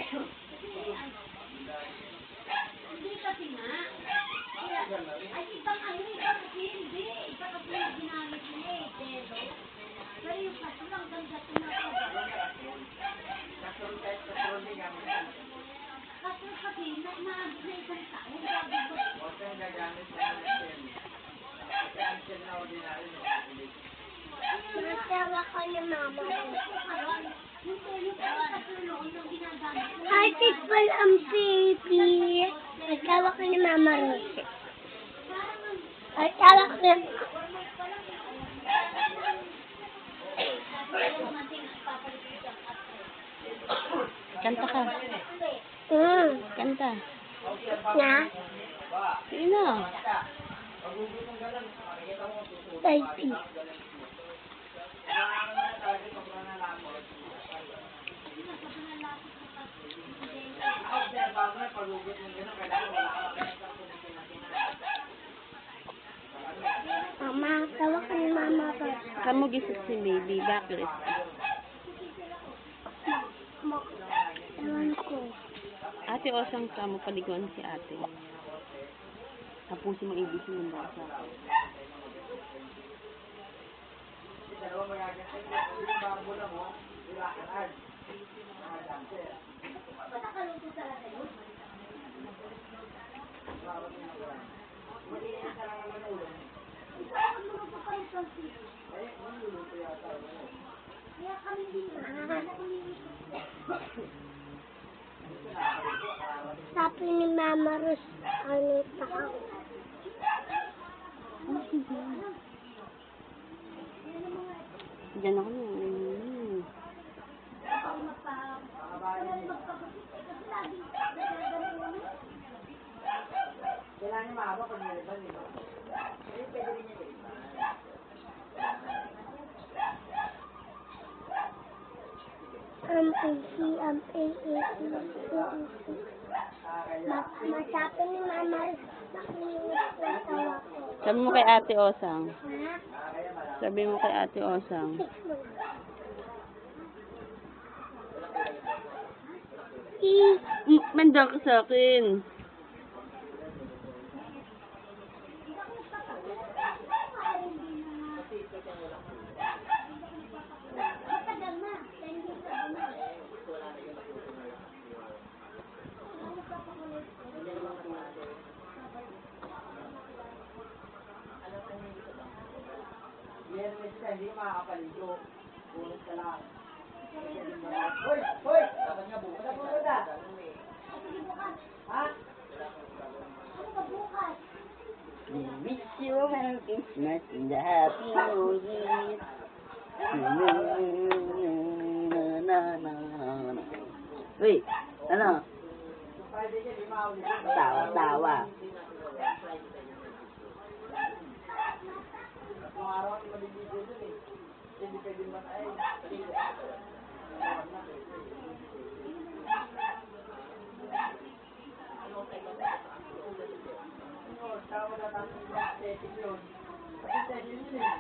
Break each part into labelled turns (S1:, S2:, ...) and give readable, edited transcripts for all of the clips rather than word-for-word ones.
S1: Hindi kasi nga. Ay, ibang ano, iba kasi hindi. Iba kasi yung ginamit nila eh, pero. Pero yung kaso lang, ganda pinapagawa. Kaso kasi, naabot na isang taon.
S2: Huwag kang gagamit na natin. Kasi ang siya na ordinary mo.
S3: Natawa ko ni mama. Heartful ang baby. Natawa ko ni mama Rose. Natawa ko ni...
S4: Kanta ka. Kanta.
S3: Na?
S4: Sige na.
S3: Baby. Mama, tawa ko ni mama Rose.
S4: Kamu gisip si baby. Bakit?
S3: Ewan ko.
S4: Ate Osang ka mo paliguan si ate. Tapusin mo ibig yung basa.
S3: Sabi ni Mama Rose, ano tao?
S4: Diyan ako na.
S2: Kailangan niya mahaba pag niliban, di ba? Pwede rin niya niliban.
S3: Masabi ni Mama Rose, nakilimut ko yung tawa ko.
S4: Sabi mo kay ate Osang.
S3: Ha?
S4: Sabi mo kay ate Osang. Manda ka sa akin.
S2: Yes, hindi makakapaligo. Pulis ka lang. Hoy! Hoy! Dapat nga bukas. Dapat nga bukas. Ha?
S4: We wish you a Merry Christmas and a Happy New Year. Wait, ano?
S2: Pwede siya, di makaulit.
S4: Tawa.
S2: Tatlong araw ang maliligo dun eh. Hindi pwede ba ay paligo. Tawa na tapos aesthetic yun. Aesthetic yun eh.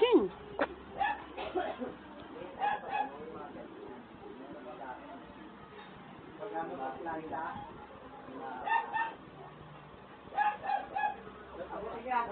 S4: Ching!
S2: Pagkano ba sila? Ako siya,